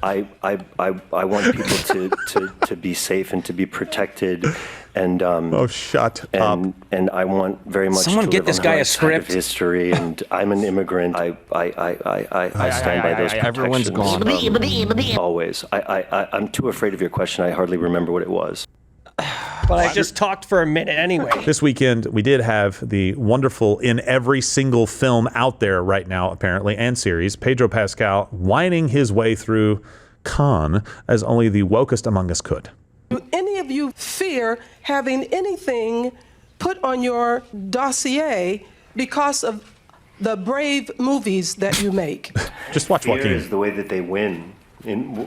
I want people to be safe and to be protected. And shut up! And I want very much someone to get live this on guy the a right side script. of history, and I'm an immigrant. I stand by those protections. Everyone's gone. Always. I'm too afraid of your question. I hardly remember what it was. But I just talked for a minute anyway. This weekend, we did have the wonderful, in every single film out there right now, apparently, and series, Pedro Pascal whining his way through Cannes as only the wokest among us could. Do any of you fear having anything put on your dossier because of the brave movies that you make? Just watch Fear Joaquin. is the way that they win,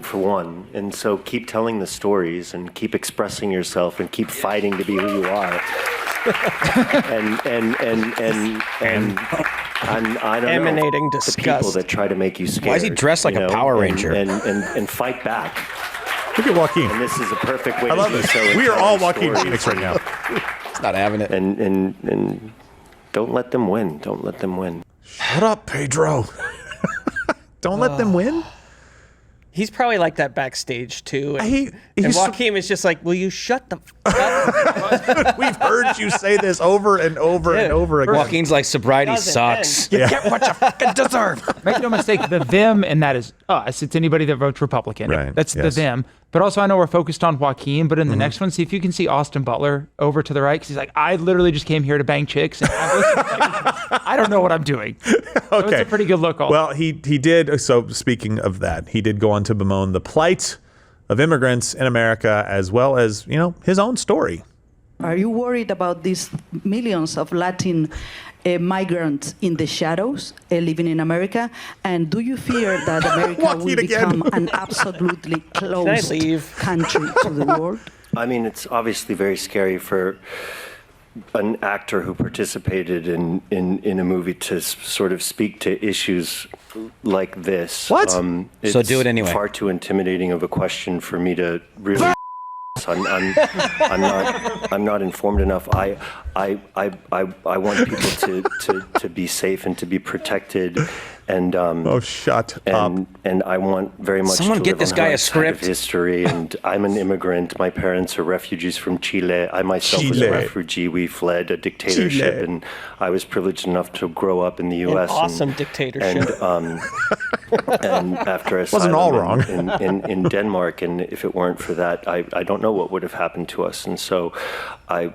for one. And so keep telling the stories and keep expressing yourself and keep fighting to be who you are. and I don't Emanating know, disgust. the people that try to make you scared. Why is he dressed like a Power Ranger? And fight back. Look at Joaquin. And this is a perfect way I love to do this. so. We are all Joaquin Phoenix right now. It's not having it. And don't let them win. Don't let them win. Shut up, Pedro. Don't let them win? He's probably like that backstage too. He's And Joaquin is just like, will you shut the f up? We've heard you say this over and over and over again. Joaquin's like, sobriety Doesn't sucks. end. You get what you fucking deserve. Make no mistake, the them and that is us. It's anybody that votes Republican. Right, That's yes. the them. But also, I know we're focused on Joaquin, but in the next one, see if you can see Austin Butler over to the right, because he's like, I literally just came here to bang chicks. And I don't know what I'm doing. So Okay. it's a pretty good look. Also. Well, he did. So speaking of that, he did go on to bemoan the plight of immigrants in America, as well as, his own story. Are you worried about these millions of Latin migrants in the shadows living in America? And do you fear that America will Joaquin again. become an absolutely closed leave? country to the world? I mean, it's obviously very scary for an actor who participated in a movie to sort of speak to issues like this. What? It's So do it anyway. Far too intimidating of a question for me to really. I'm not informed enough. I want people to be safe and to be protected. And Shut up. And I want very much Someone to get live this on guy the a right side script. of history. And I'm an immigrant. My parents are refugees from Chile. I myself was Chile. a refugee. We fled a dictatorship, Chile. and I was privileged enough to grow up in the An U.S. awesome dictatorship. And after asylum Wasn't all wrong. in Denmark, and if it weren't for that, I don't know what would have happened to us. And so I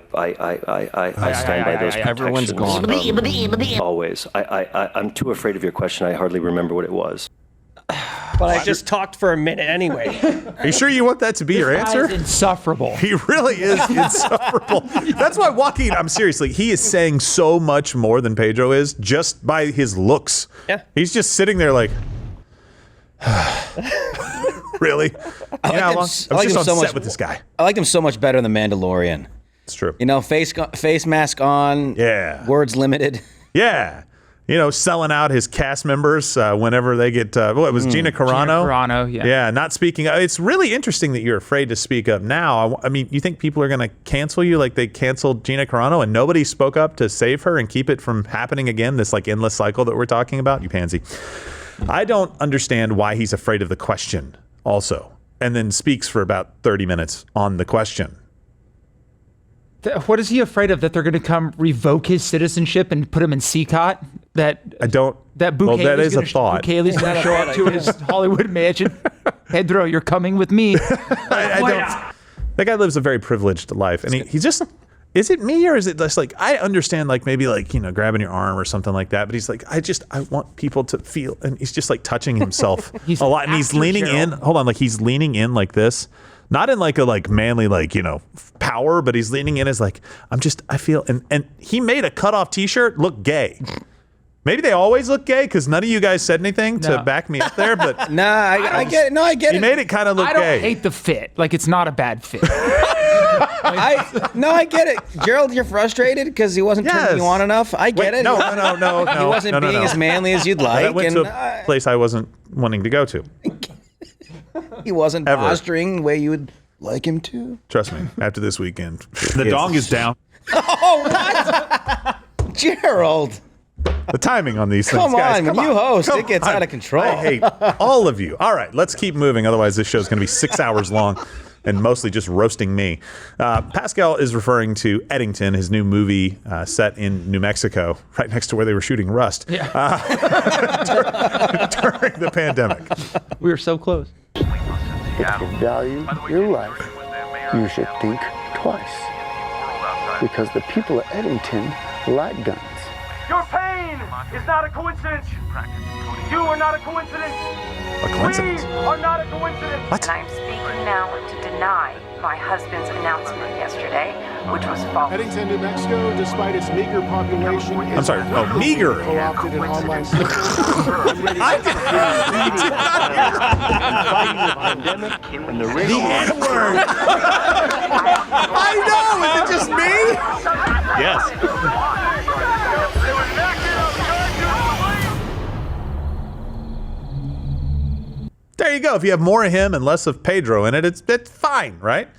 stand by those protections. Everyone's gone. Always. I'm too afraid of your question. I hardly remember what it was. But I just talked for a minute anyway. Are you sure you want that to be your answer? Guy's insufferable. He really is insufferable. That's why Joaquin, seriously, he is saying so much more than Pedro is just by his looks. Yeah. He's just sitting there like, really? I like him so much with this guy. I liked him so much better than The Mandalorian. It's true. Face mask on. Yeah. Words limited. Yeah. Selling out his cast members whenever they get, what was Gina Carano? Gina Carano, yeah. Yeah, not speaking. It's really interesting that you're afraid to speak up now. I mean, you think people are going to cancel you like they canceled Gina Carano and nobody spoke up to save her and keep it from happening again, this like endless cycle that we're talking about? You pansy. I don't understand why he's afraid of the question also, and then speaks for about 30 minutes on the question. What is he afraid of? That they're going to come revoke his citizenship and put him in CCOT? That Bukele's that is a thought. Bukele's going to show up to his Hollywood mansion. Pedro, you're coming with me. I don't. That guy lives a very privileged life, and he's just. Is it me or is it just like I understand like maybe like grabbing your arm or something like that, but he's like I want people to feel, and he's just like touching himself a lot, and he's leaning in. Hold on, like he's leaning in like this. Not in like a like manly like power, but he's leaning in as like I feel and he made a cutoff T-shirt look gay. Maybe they always look gay because none of you guys said anything to back me up there. But Nah, I get it. No, I get it. He made it kind of look I don't gay. hate the fit. Like it's not a bad fit. I get it. Gerald, you're frustrated because he wasn't turning you on enough. I get it. No. He wasn't being as manly as you'd like. I went to a place I wasn't wanting to go to. He wasn't Ever. posturing the way you would like him to. Trust me. After this weekend, the dong is down. Oh, what? Gerald. The timing on these things, Come guys. on, when you host, it gets out of control. I hate all of you. All right, let's keep moving. Otherwise, this show's going to be 6 hours long and mostly just roasting me. Pascal is referring to Eddington, his new movie set in New Mexico, right next to where they were shooting Rust during the pandemic. We were so close. If you value your life, you should think twice. Because the people of Eddington like guns. Your pain is not a coincidence. You are not a coincidence. A coincidence? We are not a coincidence. What? And I'm speaking now to deny my husband's announcement yesterday, which was false. Eddington, New Mexico, despite its meager population, I'm sorry. Oh, meager. co-opted an online system. The N-word. I know. Is it just me? Yes. There you go. If you have more of him and less of Pedro in it, it's fine, right?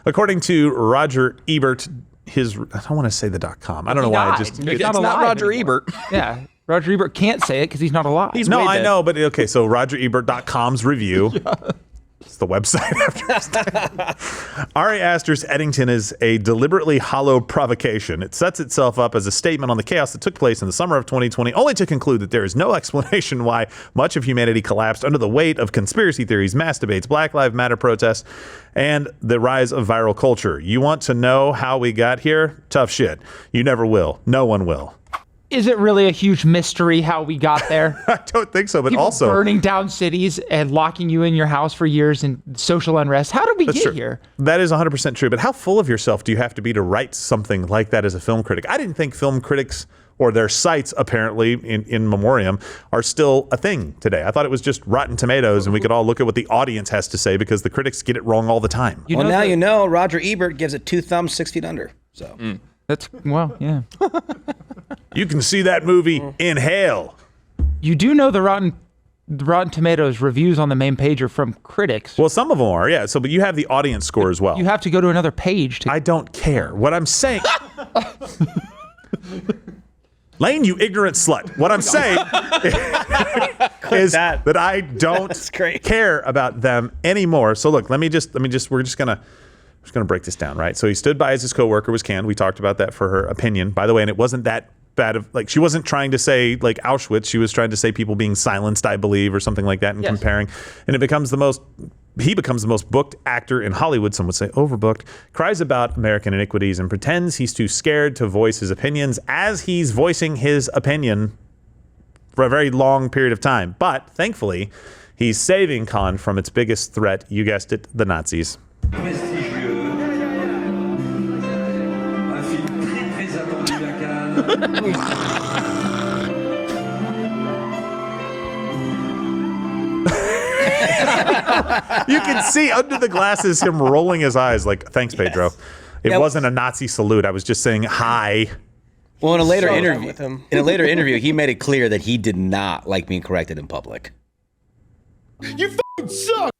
According to Roger Ebert, I don't want to say the .com. I don't know why I just. He's It's not Roger Ebert. Yeah, Roger Ebert can't say it because he's not alive. He's No, way I dead. know, but okay. So RogerEbert.com's review. It's the website after. Ari Aster's Eddington is a deliberately hollow provocation. It sets itself up as a statement on the chaos that took place in the summer of 2020, only to conclude that there is no explanation why much of humanity collapsed under the weight of conspiracy theories, mass debates, Black Lives Matter protests, and the rise of viral culture. You want to know how we got here? Tough shit. You never will. No one will. Is it really a huge mystery how we got there? I don't think so, but People also burning down cities and locking you in your house for years and social unrest. How did we That's get true. here? That is 100% true. But how full of yourself do you have to be to write something like that as a film critic? I didn't think film critics or their sites, apparently, in memoriam, are still a thing today. I thought it was just Rotten Tomatoes, and we could all look at what the audience has to say because the critics get it wrong all the time. Well, now you know Roger Ebert gives it 2 thumbs, 6 feet under. So That's, well, yeah. You can see that movie in hell. You do know the Rotten Tomatoes reviews on the main page are from critics. Well, some of them are, yeah. So, but you have the audience score as well. You have to go to another page to. I don't care. What I'm saying... Lane, you ignorant slut. What I'm saying is that I don't care about them anymore. So look, we're just gonna break this down, right? So he stood by as his coworker was canned. We talked about that for her opinion, by the way, and it wasn't that bad of, like, she wasn't trying to say like Auschwitz. She was trying to say people being silenced, I believe, or something like that, and comparing. And he becomes the most booked actor in Hollywood, some would say overbooked, cries about American iniquities and pretends he's too scared to voice his opinions as he's voicing his opinion for a very long period of time. But thankfully, he's saving Khan from its biggest threat, you guessed it, the Nazis. You can see under the glasses him rolling his eyes like, thanks, Pedro. It wasn't a Nazi salute. I was just saying hi. Well, in a later interview, he made it clear that he did not like being corrected in public. You fucking suck.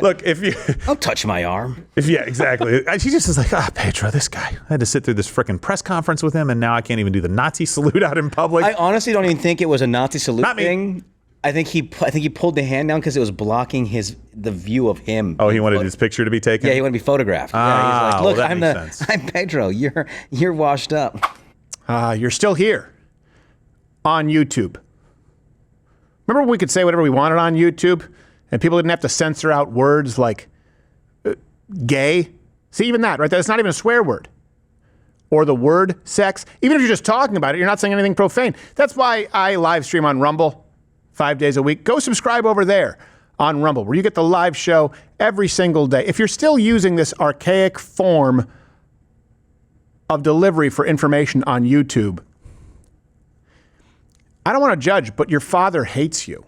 Look, if you don't touch my arm. Yeah, exactly. She just is like, Pedro, this guy. I had to sit through this freaking press conference with him, and now I can't even do the Nazi salute out in public. I honestly don't even think it was a Nazi salute Not me. thing. I think he pulled the hand down because it was blocking the view of him. Oh, he wanted his picture to be taken? Yeah, he wanted to be photographed. Yeah, he's like, look, well, that makes sense. I'm Pedro. You're washed up. You're still here on YouTube. Remember when we could say whatever we wanted on YouTube and people didn't have to censor out words like gay? See, even that, right? That's not even a swear word. Or the word sex. Even if you're just talking about it, you're not saying anything profane. That's why I live stream on Rumble 5 days a week. Go subscribe over there on Rumble, where you get the live show every single day. If you're still using this archaic form of delivery for information on YouTube, I don't want to judge, but your father hates you.